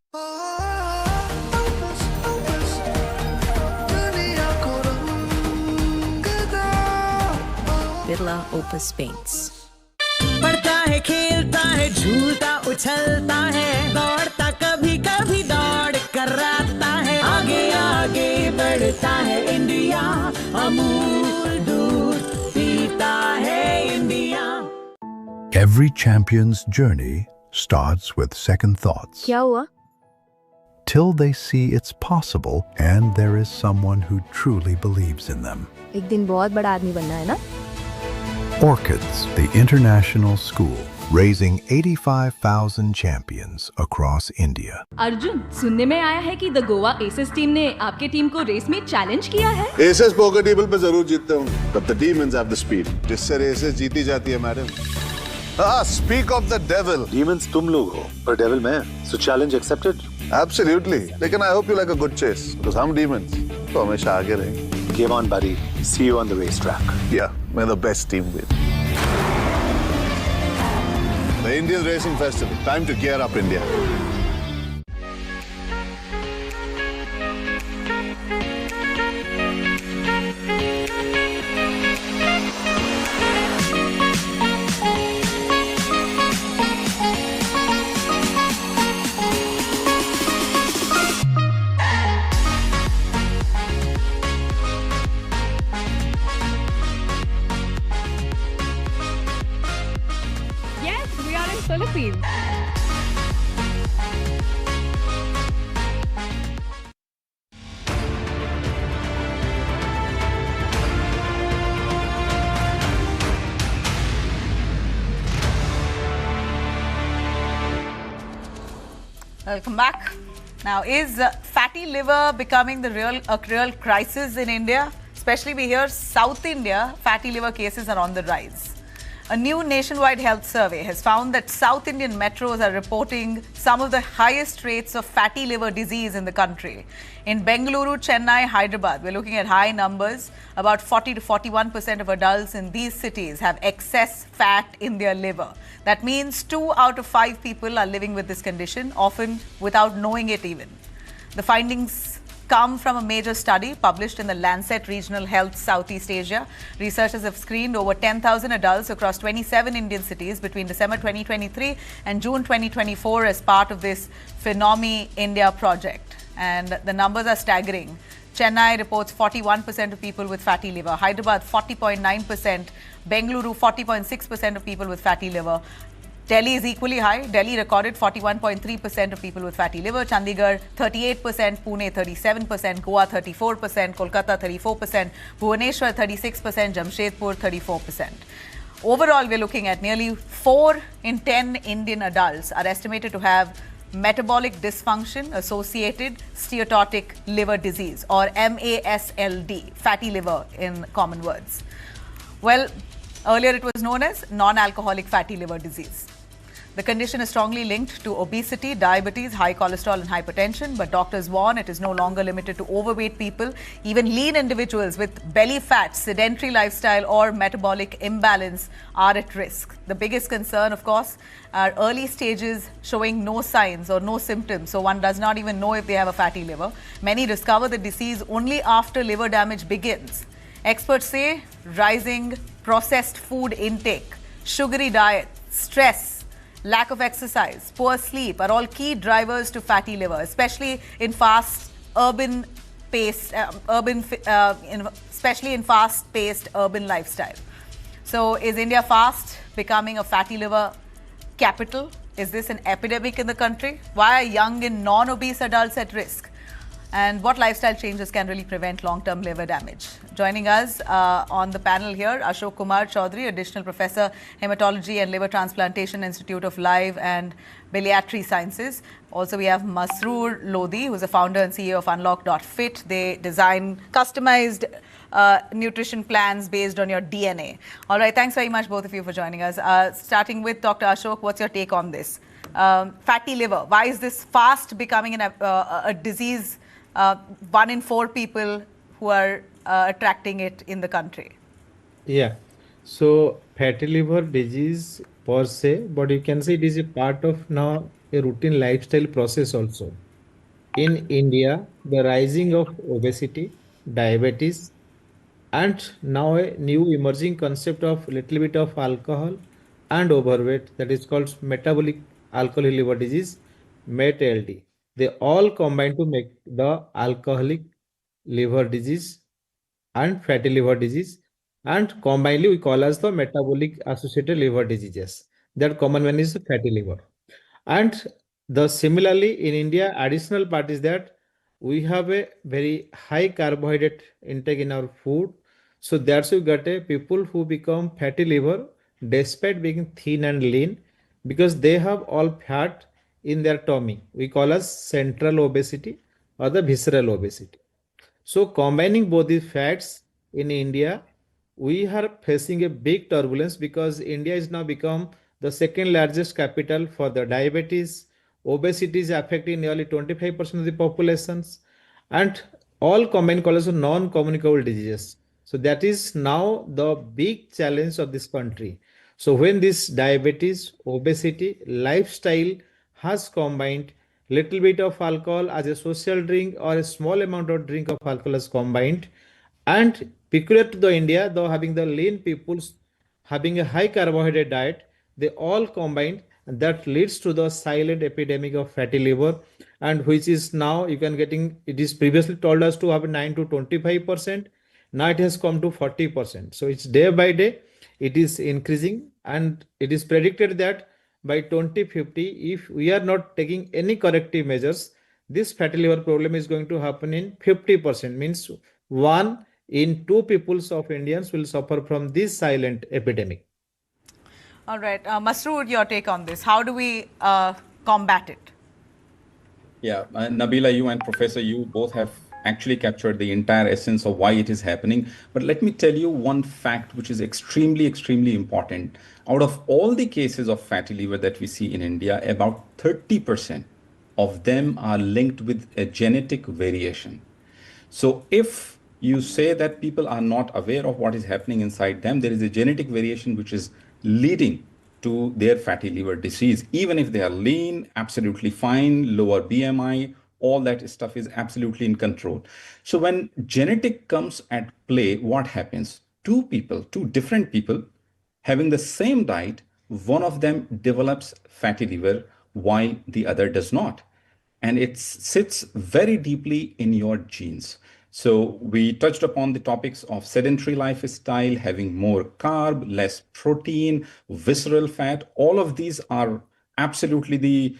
Birla opus paints. पढ़ता है, खेलता है, झूलता उछलता है, दौड़ता कभी कभी दौड़ कराता है, आगे आगे बढ़ता है इंडिया, अमूल दूध पीता है India. Every champion's journey starts with second thoughts. क्या हुआ? Till they see it's possible and there is someone who truly believes in them. एक दिन बहुत बड़ा आदमी बनना है ना? Orchids, the international school, raising 85,000 champions across India. Arjun, सुनने में आया है कि द गोवा एसेस टीम ने आपके टीम को रेस में चैलेंज किया है। एसेस पोकर टेबल पे जरूर जीतते हूँ, but the demons have the speed. जिससे रेसेस जीती जाती है madam. Speak of the devil. Demons तुम लोग हो, पर devil मैं, so challenge accepted. Absolutely. लेकिन I hope you like a good chase, because हम demons तो हमेशा आगे रहेंगे। Game on, buddy. See you on the racetrack. Yeah, may the best team win. The Indian Racing Festival. Time to gear up, India. Philippines. Welcome back. Now, is fatty liver becoming a real crisis in India? Especially we hear South India, fatty liver cases are on the rise. A new nationwide health survey has found that South Indian metros are reporting some of the highest rates of fatty liver disease in the country. In Bengaluru, Chennai, Hyderabad, we're looking at high numbers. About 40 to 41% of adults in these cities have excess fat in their liver. That means 2 out of 5 people are living with this condition, often without knowing it even. The findings come from a major study published in the Lancet Regional Health Southeast Asia. Researchers have screened over 10,000 adults across 27 Indian cities between December 2023 and June 2024 as part of this Phenomi India project. And the numbers are staggering. Chennai reports 41% of people with fatty liver, Hyderabad 40.9%, Bengaluru 40.6% of people with fatty liver. Delhi is equally high. Delhi recorded 41.3% of people with fatty liver. Chandigarh 38%, Pune 37%, Goa 34%, Kolkata 34%, Bhubaneswar 36%, Jamshedpur 34%. Overall, we're looking at nearly 4 in 10 Indian adults are estimated to have metabolic dysfunction associated steatotic liver disease, or MASLD, fatty liver in common words. Well, earlier it was known as non-alcoholic fatty liver disease. The condition is strongly linked to obesity, diabetes, high cholesterol and hypertension, but doctors warn it is no longer limited to overweight people. Even lean individuals with belly fat, sedentary lifestyle or metabolic imbalance are at risk. The biggest concern, of course, are early stages showing no signs or no symptoms, so one does not even know if they have a fatty liver. Many discover the disease only after liver damage begins. Experts say rising processed food intake, sugary diet, stress, lack of exercise, poor sleep are all key drivers to fatty liver, especially in especially in fast-paced urban lifestyle. So, is India fast becoming a fatty liver capital? Is this an epidemic in the country? Why are young and non-obese adults at risk? And what lifestyle changes can really prevent long-term liver damage? Joining us on the panel here, Ashok Kumar Chaudhary, Additional Professor, Hematology and Liver Transplantation, Institute of Live and Biliary Sciences. Also, we have Masroor Lodi, who is the founder and CEO of Unlock.fit. They design customized nutrition plans based on your DNA. All right, thanks very much, both of you, for joining us. Starting with Dr. Ashok, what's your take on this? Fatty liver, why is this fast becoming a disease? 1 in 4 people who are attracting it in the country. Yeah, so fatty liver disease per se, but you can say it is a part of now a routine lifestyle process also. In India, the rising of obesity, diabetes, and now a new emerging concept of little bit of alcohol and overweight, that is called metabolic alcoholic liver disease, MASLD. They all combine to make the alcoholic liver disease and fatty liver disease, and combinedly we call as the metabolic associated liver diseases. That common one is the fatty liver. And the similarly in India, additional part is that we have a very high carbohydrate intake in our food. So that's why you got a people who become fatty liver despite being thin and lean, because they have all fat in their tummy. We call as central obesity or the visceral obesity. So combining both these fats in India, we are facing a big turbulence because India is now become the second largest capital for the diabetes. Obesity is affecting nearly 25% of the populations, and all combined call as non-communicable diseases. So that is now the big challenge of this country. So when this diabetes, obesity, lifestyle has combined, little bit of alcohol as a social drink or a small amount of drink of alcohol is combined, and peculiar to the India, though having the lean peoples having a high carbohydrate diet, they all combined, and that leads to the silent epidemic of fatty liver, and which is now you can getting, it is previously told us to have 9 to 25%. Now it has come to 40%. So it's day by day, it is increasing, and it is predicted that by 2050, if we are not taking any corrective measures, this fatty liver problem is going to happen in 50%, means 1 in 2 peoples of Indians will suffer from this silent epidemic. All right, Masroor, your take on this. How do we combat it? Yeah, Nabila, you and Professor, you both have actually captured the entire essence of why it is happening. But let me tell you one fact which is extremely, extremely important. Out of all the cases of fatty liver that we see in India, about 30% of them are linked with a genetic variation. So if you say that people are not aware of what is happening inside them, there is a genetic variation which is leading to their fatty liver disease. Even if they are lean, absolutely fine, lower BMI, all that stuff is absolutely in control. So when genetic comes at play, what happens? Two different people having the same diet, one of them develops fatty liver while the other does not. And it sits very deeply in your genes. So we touched upon the topics of sedentary lifestyle, having more carb, less protein, visceral fat. All of these are absolutely the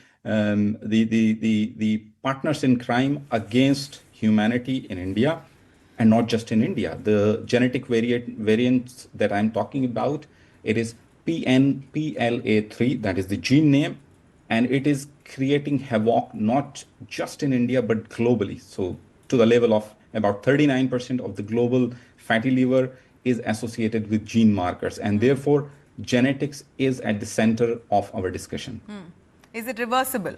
partners in crime against humanity in India, and not just in India. The genetic variants that I'm talking about, it is PNPLA3, that is the gene name, and it is creating havoc not just in India but globally. So to the level of about 39% of the global fatty liver is associated with gene markers, and therefore genetics is at the center of our discussion. Is it reversible?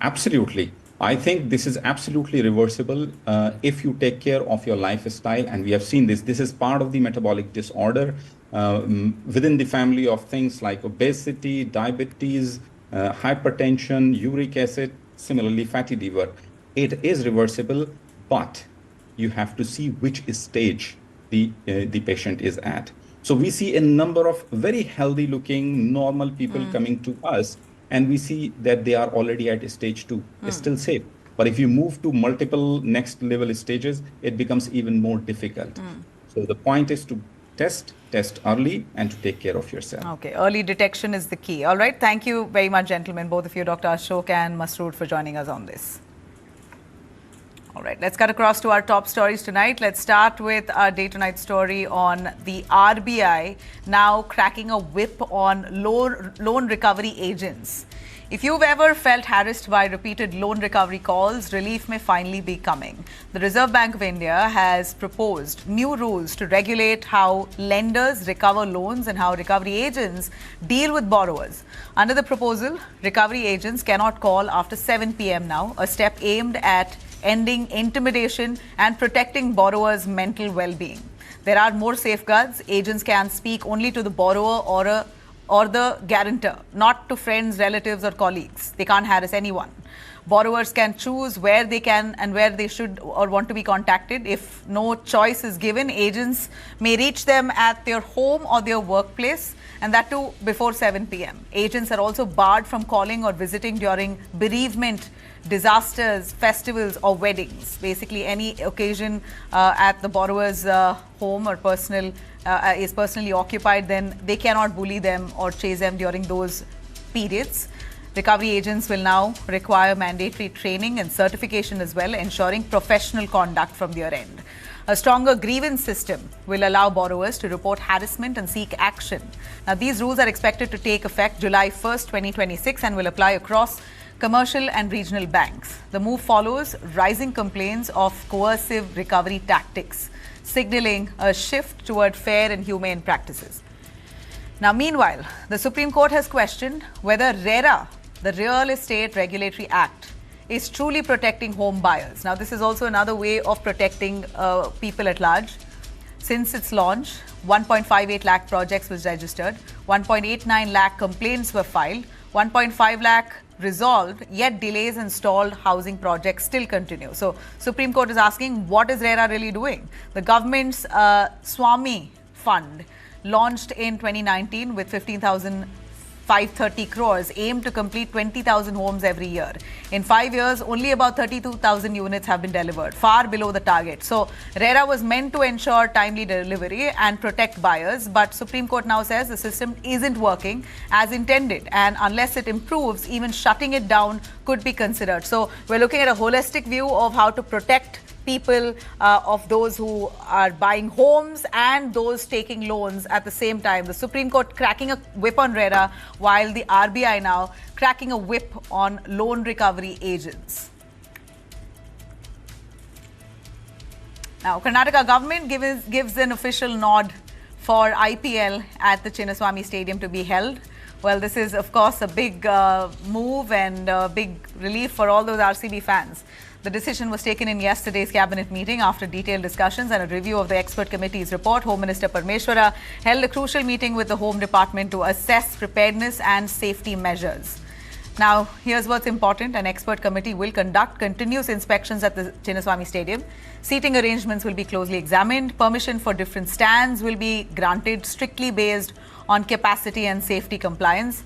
Absolutely. I think this is absolutely reversible if you take care of your lifestyle, and we have seen this. This is part of the metabolic disorder within the family of things like obesity, diabetes, hypertension, uric acid, similarly fatty liver. It is reversible, but you have to see which stage the patient is at. So we see a number of very healthy looking, normal people coming to us, and we see that they are already at stage 2. It's still safe. But if you move to multiple next level stages, it becomes even more difficult. So the point is to test early, and to take care of yourself. Okay, early detection is the key. All right, thank you very much, gentlemen, both of you, Dr. Ashok and MASLD, for joining us on this. All right, let's cut across to our top stories tonight. Let's start with our day tonight story on the RBI now cracking a whip on loan recovery agents. If you've ever felt harassed by repeated loan recovery calls, relief may finally be coming. The Reserve Bank of India has proposed new rules to regulate how lenders recover loans and how recovery agents deal with borrowers. Under the proposal, recovery agents cannot call after 7 p.m. now, a step aimed at ending intimidation and protecting borrowers' mental well-being. There are more safeguards. Agents can speak only to the borrower or the guarantor, not to friends, relatives or colleagues. They can't harass anyone. Borrowers can choose where they can and where they should or want to be contacted. If no choice is given, agents may reach them at their home or their workplace, and that too before 7 p.m. Agents are also barred from calling or visiting during bereavement, disasters, festivals or weddings. Basically any occasion at the borrower's home or is personally occupied, then they cannot bully them or chase them during those periods. Recovery agents will now require mandatory training and certification as well, ensuring professional conduct from their end. A stronger grievance system will allow borrowers to report harassment and seek action. Now, these rules are expected to take effect July 1st, 2026 and will apply across commercial and regional banks. The move follows rising complaints of coercive recovery tactics, signaling a shift toward fair and humane practices. Now, meanwhile, the Supreme Court has questioned whether RERA, the Real Estate Regulatory Act, is truly protecting home buyers. Now, this is also another way of protecting people at large. Since its launch, 1.58 lakh projects was registered, 1.89 lakh complaints were filed, 1.5 lakh resolved, yet delays in stalled housing projects still continue. So, Supreme Court is asking, what is RERA really doing? The government's Swami Fund, launched in 2019 with 15,530 crores, aimed to complete 20,000 homes every year. In 5 years, only about 32,000 units have been delivered, far below the target. So, RERA was meant to ensure timely delivery and protect buyers, but Supreme Court now says the system isn't working as intended, and unless it improves, even shutting it down could be considered. So, we're looking at a holistic view of how to protect people of those who are buying homes and those taking loans at the same time. The Supreme Court cracking a whip on RERA, while the RBI now cracking a whip on loan recovery agents. Now, Karnataka government gives an official nod for IPL at the Chinnaswamy Stadium to be held. Well, this is, of course, a big move and a big relief for all those RCB fans. The decision was taken in yesterday's cabinet meeting after detailed discussions and a review of the expert committee's report. Home Minister Parmeshwara held a crucial meeting with the Home Department to assess preparedness and safety measures. Now, here's what's important. An expert committee will conduct continuous inspections at the Chinnaswamy Stadium. Seating arrangements will be closely examined. Permission for different stands will be granted, strictly based on capacity and safety compliance.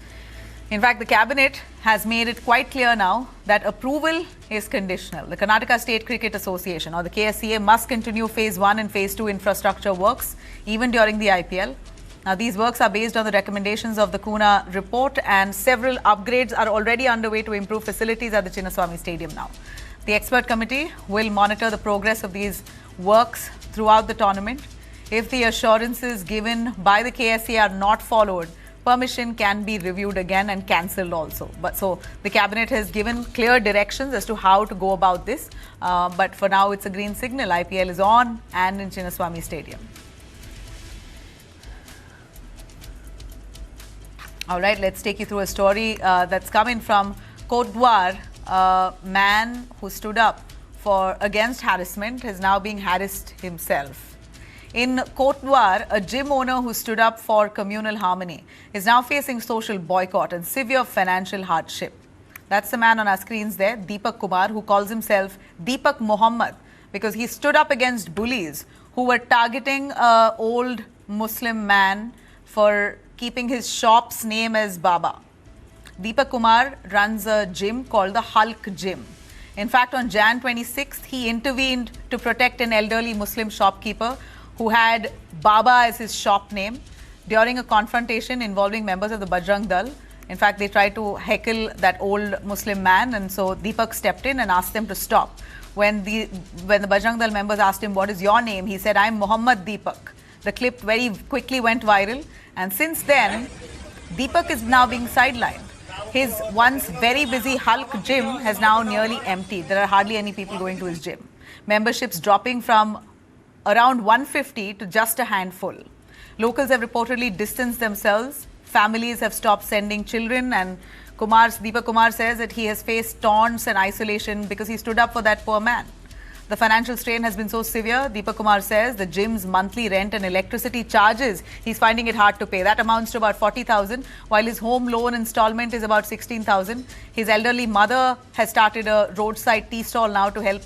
In fact, the cabinet has made it quite clear now that approval is conditional. The Karnataka State Cricket Association, or the KSCA, must continue phase 1 and phase 2 infrastructure works even during the IPL. Now, these works are based on the recommendations of the Kuna report, and several upgrades are already underway to improve facilities at the Chinnaswamy Stadium now. The expert committee will monitor the progress of these works throughout the tournament. If the assurances given by the KSCA are not followed, permission can be reviewed again and cancelled also. But so the cabinet has given clear directions as to how to go about this. But for now, it's a green signal. IPL is on and in Chinnaswamy Stadium. All right, let's take you through a story that's coming from Cote d'Ivoire. A man who stood up against harassment is now being harassed himself. In Cote d'Ivoire, a gym owner who stood up for communal harmony is now facing social boycott and severe financial hardship. That's the man on our screens there, Deepak Kumar, who calls himself Deepak Mohammed because he stood up against bullies who were targeting an old Muslim man for keeping his shop's name as Baba. Deepak Kumar runs a gym called the Hulk Gym. In fact, on Jan 26th, he intervened to protect an elderly Muslim shopkeeper who had Baba as his shop name during a confrontation involving members of the Bajrang Dal. In fact, they tried to heckle that old Muslim man, and so Deepak stepped in and asked them to stop. When the Bajrang Dal members asked him, "What is your name?" he said, "I'm Muhammad Deepak." The clip very quickly went viral, and since then, Deepak is now being sidelined. His once very busy Hulk gym has now nearly emptied. There are hardly any people going to his gym. Memberships dropping from around 150 to just a handful. Locals have reportedly distanced themselves. Families have stopped sending children, and Deepak Kumar says that he has faced taunts and isolation because he stood up for that poor man. The financial strain has been so severe, Deepak Kumar says the gym's monthly rent and electricity charges, he's finding it hard to pay. That amounts to about 40,000, while his home loan installment is about 16,000. His elderly mother has started a roadside tea stall now to help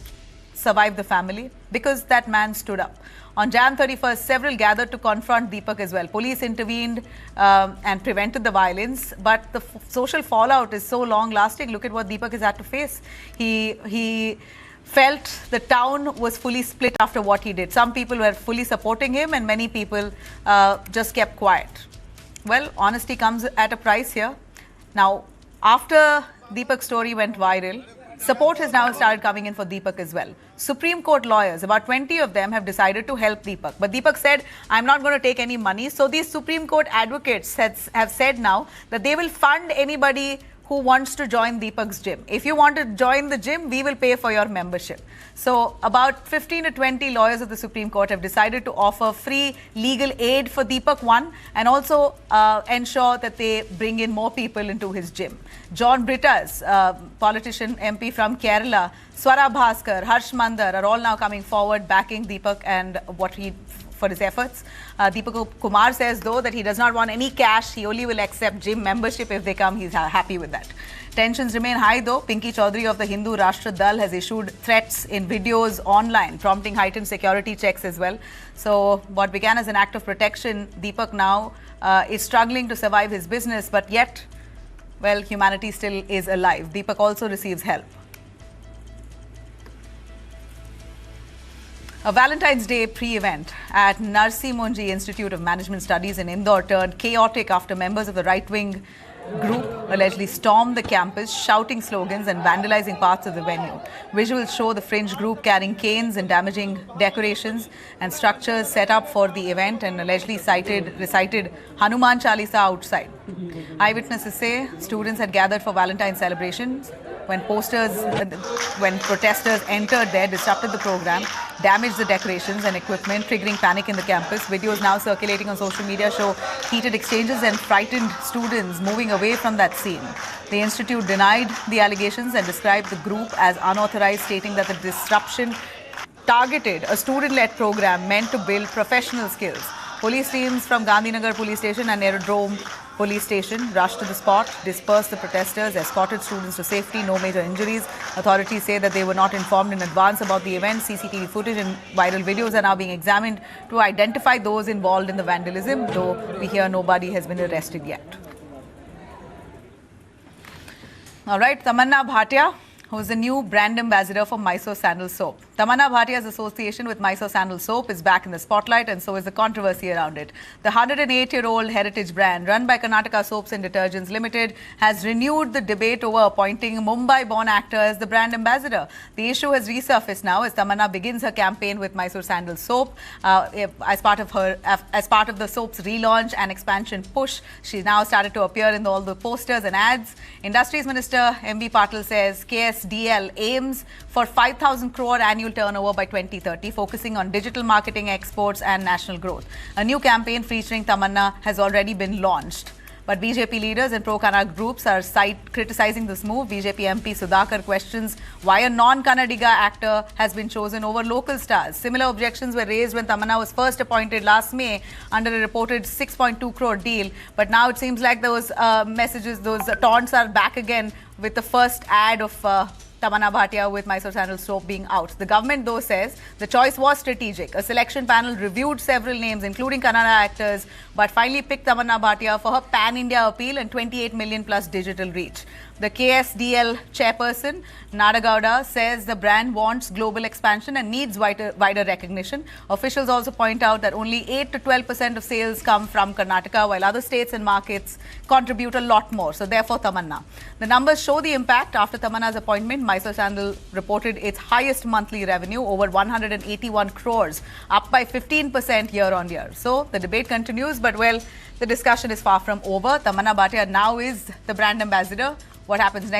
survive the family because that man stood up. On Jan 31st, several gathered to confront Deepak as well. Police intervened and prevented the violence, but the social fallout is so long-lasting. Look at what Deepak has had to face. He felt the town was fully split after what he did. Some people were fully supporting him, and many people just kept quiet. Well, honesty comes at a price here. Now, after Deepak's story went viral, support has now started coming in for Deepak as well. Supreme Court lawyers, about 20 of them, have decided to help Deepak. But Deepak said, "I'm not going to take any money." So these Supreme Court advocates have said now that they will fund anybody who wants to join Deepak's gym. If you want to join the gym, we will pay for your membership. So about 15 to 20 lawyers of the Supreme Court have decided to offer free legal aid for Deepak, one, and also ensure that they bring in more people into his gym. John Britta's politician MP from Kerala, Swara Bhaskar, Harsh Mandar are all now coming forward backing Deepak and for his efforts. Deepak Kumar says, though, that he does not want any cash. He only will accept gym membership if they come. He's happy with that. Tensions remain high, though. Pinky Chaudhary of the Hindu Rashtra Dal has issued threats in videos online, prompting heightened security checks as well. So what began as an act of protection, Deepak now is struggling to survive his business, but yet, well, humanity still is alive. Deepak also receives help. A Valentine's Day pre-event at Narsi Monji Institute of Management Studies in Indore turned chaotic after members of the right-wing group allegedly stormed the campus, shouting slogans and vandalizing parts of the venue. Visuals show the fringe group carrying canes and damaging decorations and structures set up for the event, and allegedly recited Hanuman Chalisa outside. Eyewitnesses say students had gathered for Valentine's celebrations when protesters entered there, disrupted the program, damaged the decorations and equipment, triggering panic in the campus. Videos now circulating on social media show heated exchanges and frightened students moving away from that scene. The institute denied the allegations and described the group as unauthorized, stating that the disruption targeted a student-led program meant to build professional skills. Police teams from Gandhinagar Police Station and Aerodrome Police Station rushed to the spot, dispersed the protesters, escorted students to safety, no major injuries. Authorities say that they were not informed in advance about the event. CCTV footage and viral videos are now being examined to identify those involved in the vandalism, though we hear nobody has been arrested yet. All right, Tamanna Bhatia, who is the new brand ambassador for Mysore Sandal Soap. Tamanna Bhatia's association with Mysore Sandal Soap is back in the spotlight, and so is the controversy around it. The 108-year-old heritage brand, run by Karnataka Soaps and Detergents Limited, has renewed the debate over appointing a Mumbai-born actor as the brand ambassador. The issue has resurfaced now as Tamanna begins her campaign with Mysore Sandal Soap. As part of the soap's relaunch and expansion push, she now started to appear in all the posters and ads. Industries Minister M.B. Patil says KSDL aims for 5,000 crore annual turnover by 2030, focusing on digital marketing, exports and national growth. A new campaign featuring Tamanna has already been launched. But BJP leaders and pro-Kannada groups are criticizing this move. BJP MP Sudhakar questions why a non-Kannadiga actor has been chosen over local stars. Similar objections were raised when Tamanna was first appointed last May under a reported 6.2 crore deal. But now it seems like those taunts are back again with the first ad of Tamanna Bhatia with Mysore Sandal soap being out. The government, though, says the choice was strategic. A selection panel reviewed several names, including Kannada actors, but finally picked Tamanna Bhatia for her pan-India appeal and 28 million plus digital reach. The KSDL chairperson, Nadagowda, says the brand wants global expansion and needs wider recognition. Officials also point out that only 8 to 12% of sales come from Karnataka, while other states and markets contribute a lot more. So therefore, Tamanna. The numbers show the impact. After Tamanna's appointment, Mysore Sandal reported its highest monthly revenue, over 181 crores, up by 15% year on year. So the debate continues, but well, the discussion is far from over. Tamanna Bhatia now is the brand ambassador. What happens next?